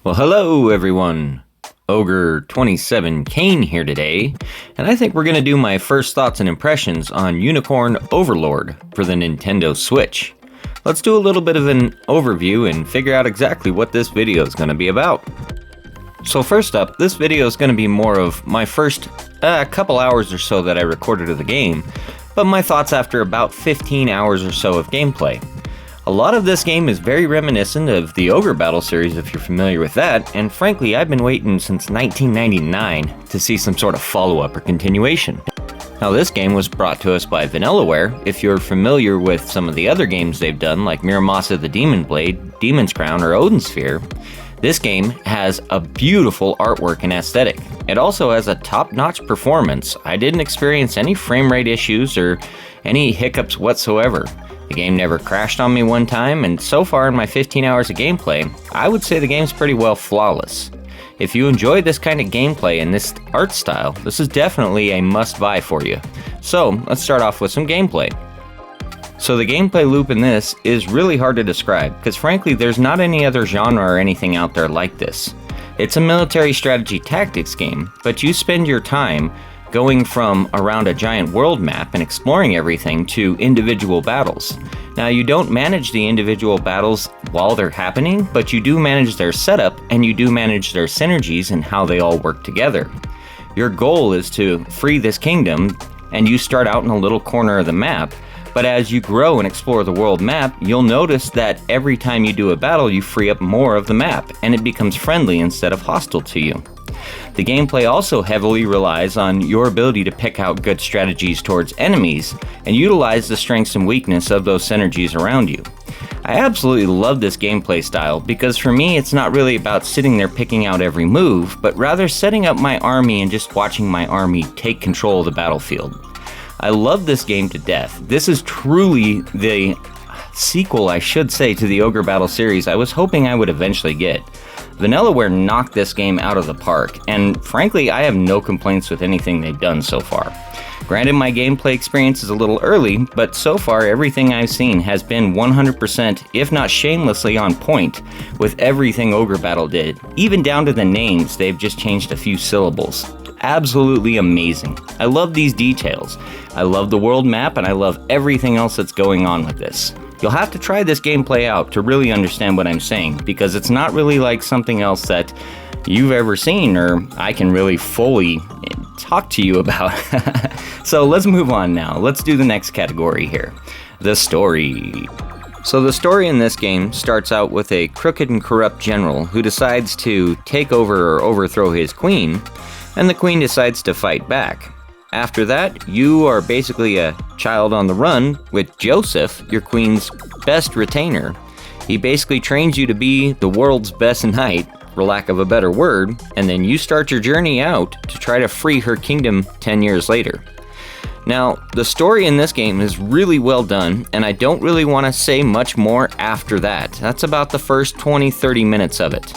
Well, hello everyone. Ogre27 Kane here today, and I think we're going to do my first thoughts and impressions on Unicorn Overlord for the Nintendo Switch. Let's do a little bit of an overview and figure out exactly what this video is going to be about. So first up, this video is going to be more of my first couple hours or so that I recorded of the game, but my thoughts after about 15 hours or so of gameplay. A lot of this game is very reminiscent of the Ogre Battle series if you're familiar with that, and frankly I've been waiting since 1999 to see some sort of follow-up or continuation. Now this game was brought to us by Vanillaware. If you're familiar with some of the other games they've done like Muramasa the Demon Blade, Demon's Crown, or Odin's Sphere, this game has a beautiful artwork and aesthetic. It also has a top-notch performance. I didn't experience any frame rate issues or any hiccups whatsoever. The game never crashed on me one time, and so far in my 15 hours of gameplay, I would say the game's pretty well flawless. If you enjoy this kind of gameplay and this art style, this is definitely a must-buy for you. So, let's start off with some gameplay. So the gameplay loop in this is really hard to describe, because frankly there's not any other genre or anything out there like this. It's a military strategy tactics game, but you spend your time going from around a giant world map and exploring everything to individual battles. Now you don't manage the individual battles while they're happening, but you do manage their setup and you do manage their synergies and how they all work together. Your goal is to free this kingdom, and you start out in a little corner of the map, but as you grow and explore the world map, you'll notice that every time you do a battle you free up more of the map, and it becomes friendly instead of hostile to you. The gameplay also heavily relies on your ability to pick out good strategies towards enemies and utilize the strengths and weakness of those synergies around you. I absolutely love this gameplay style because for me it's not really about sitting there picking out every move, but rather setting up my army and just watching my army take control of the battlefield. I love this game to death. This is truly the sequel, I should say, to the Ogre Battle series I was hoping I would eventually get. Vanillaware knocked this game out of the park, and frankly I have no complaints with anything they've done so far. Granted, my gameplay experience is a little early, but so far everything I've seen has been 100%, if not shamelessly on point, with everything Ogre Battle did. Even down to the names, they've just changed a few syllables. Absolutely amazing. I love these details. I love the world map, and I love everything else that's going on with this. You'll have to try this gameplay out to really understand what I'm saying, because it's not really like something else that you've ever seen or I can really fully talk to you about. So let's move on now. Let's do the next category here. The story. So the story in this game starts out with a crooked and corrupt general who decides to take over or overthrow his queen, and the queen decides to fight back. After that, you are basically a child on the run with Joseph, your queen's best retainer. He basically trains you to be the world's best knight, for lack of a better word, and then you start your journey out to try to free her kingdom 10 years later. Now, the story in this game is really well done, and I don't really want to say much more after that. That's about the first 20-30 minutes of it.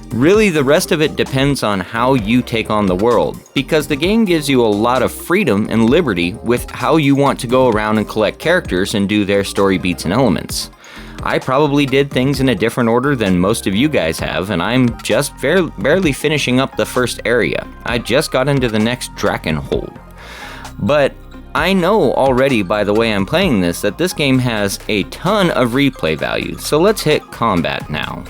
Really, the rest of it depends on how you take on the world, because the game gives you a lot of freedom and liberty with how you want to go around and collect characters and do their story beats and elements. I probably did things in a different order than most of you guys have, and I'm just barely finishing up the first area. I just got into the next Drakenhold. But I know already by the way I'm playing this that this game has a ton of replay value, so let's hit combat now.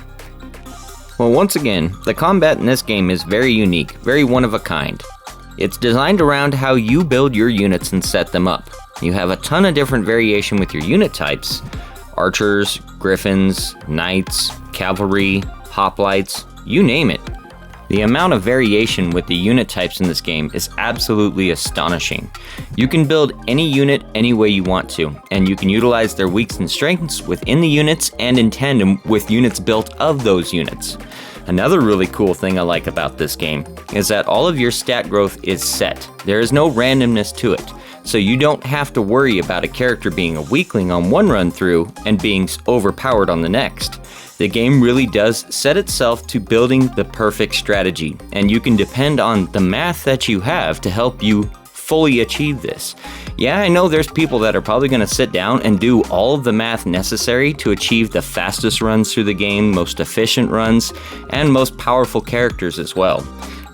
Well, once again, the combat in this game is very unique, very one of a kind. It's designed around how you build your units and set them up. You have a ton of different variation with your unit types: archers, griffins, knights, cavalry, hoplites, you name it. The amount of variation with the unit types in this game is absolutely astonishing. You can build any unit any way you want to, and you can utilize their weaks and strengths within the units and in tandem with units built of those units. Another really cool thing I like about this game is that all of your stat growth is set. There is no randomness to it, so you don't have to worry about a character being a weakling on one run through and being overpowered on the next. The game really does set itself to building the perfect strategy, and you can depend on the math that you have to help you fully achieve this. Yeah, I know there's people that are probably going to sit down and do all of the math necessary to achieve the fastest runs through the game, most efficient runs, and most powerful characters as well.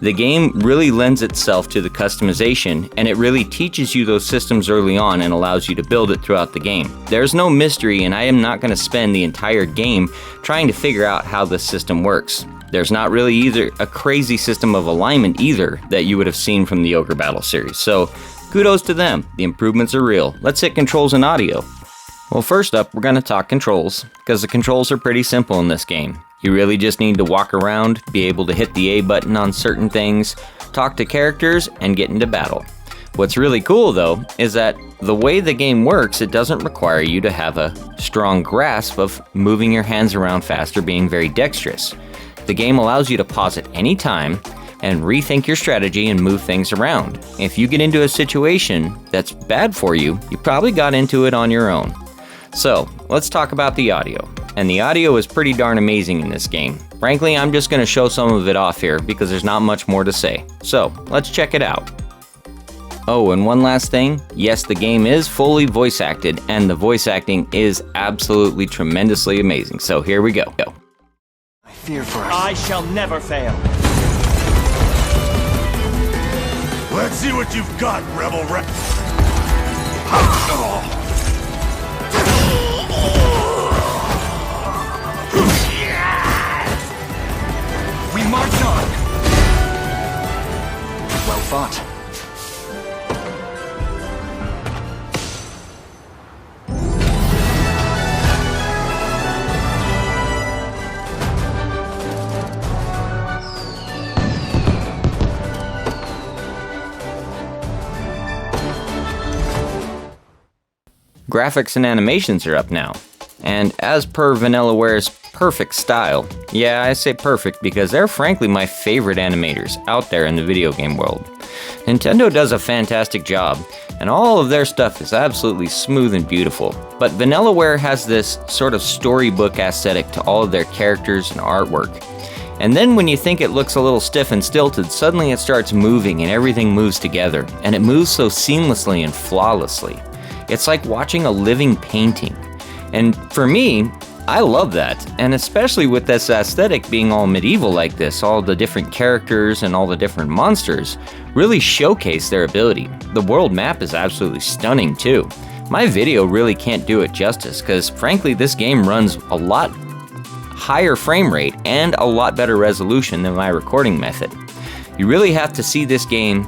The game really lends itself to the customization, and it really teaches you those systems early on and allows you to build it throughout the game. There's no mystery, and I am not going to spend the entire game trying to figure out how this system works. There's not really either a crazy system of alignment either that you would have seen from the Ogre Battle series, so kudos to them. The improvements are real. Let's hit controls and audio. Well, first up, we're going to talk controls, because the controls are pretty simple in this game. You really just need to walk around, be able to hit the A button on certain things, talk to characters, and get into battle. What's really cool though, is that the way the game works, it doesn't require you to have a strong grasp of moving your hands around fast or being very dexterous. The game allows you to pause at any time and rethink your strategy and move things around. If you get into a situation that's bad for you, you probably got into it on your own. So, let's talk about the audio. And the audio is pretty darn amazing in this game. Frankly, I'm just going to show some of it off here because there's not much more to say. So, let's check it out. Oh, and one last thing. Yes, the game is fully voice acted, and the voice acting is absolutely tremendously amazing. So here we go. I fear for us. I shall never fail. Let's see what you've got, Rebel Rex. We march on. Well fought. Graphics and animations are up now. And as per Vanillaware's perfect style, yeah, I say perfect because they're frankly my favorite animators out there in the video game world. Nintendo does a fantastic job, and all of their stuff is absolutely smooth and beautiful. But Vanillaware has this sort of storybook aesthetic to all of their characters and artwork. And then when you think it looks a little stiff and stilted, suddenly it starts moving and everything moves together, and it moves so seamlessly and flawlessly. It's like watching a living painting. And for me, I love that, and especially with this aesthetic being all medieval like this, all the different characters and all the different monsters really showcase their ability. The world map is absolutely stunning too. My video really can't do it justice, because frankly this game runs a lot higher frame rate and a lot better resolution than my recording method. You really have to see this game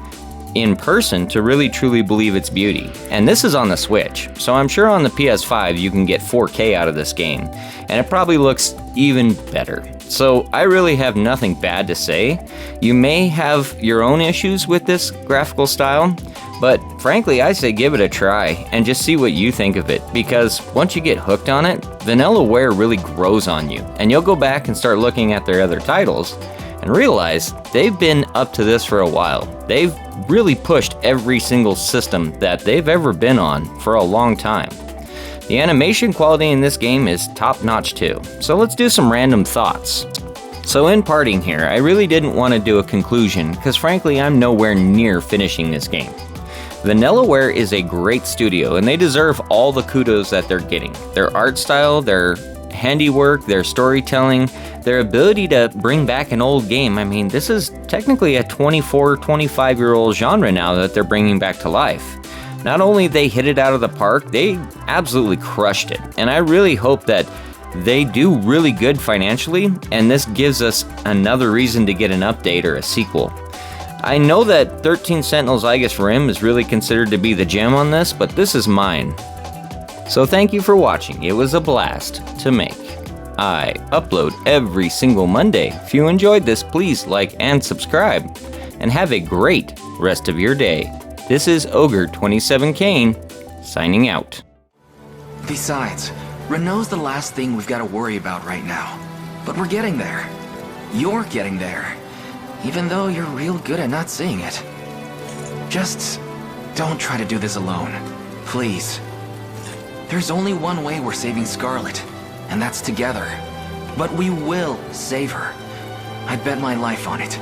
in person to really truly believe its beauty. And this is on the Switch, so I'm sure on the PS5 you can get 4K out of this game, and it probably looks even better. So I really have nothing bad to say. You may have your own issues with this graphical style, but frankly I say give it a try and just see what you think of it, because once you get hooked on it, Vanillaware really grows on you, and you'll go back and start looking at their other titles and realize they've been up to this for a while. They've really pushed every single system that they've ever been on for a long time. The animation quality in this game is top-notch too. So let's do some random thoughts. So in parting here, I really didn't want to do a conclusion because frankly I'm nowhere near finishing this game. Vanillaware is a great studio and they deserve all the kudos that they're getting. Their art style, their handiwork, their storytelling, their ability to bring back an old game. I mean, this is technically a 24, 25-year-old genre now that they're bringing back to life. Not only they hit it out of the park, they absolutely crushed it. And I really hope that they do really good financially, and this gives us another reason to get an update or a sequel. I know that 13 Sentinels Aegis Rim is really considered to be the gem on this, but this is mine. So thank you for watching. It was a blast to make. I upload every single Monday. If you enjoyed this, please like and subscribe. And have a great rest of your day. This is Ogre27 Kane, signing out. Besides, Renault's the last thing we've got to worry about right now. But we're getting there. You're getting there. Even though you're real good at not seeing it. Just don't try to do this alone. Please. There's only one way we're saving Scarlet, and that's together. But we will save her. I bet my life on it.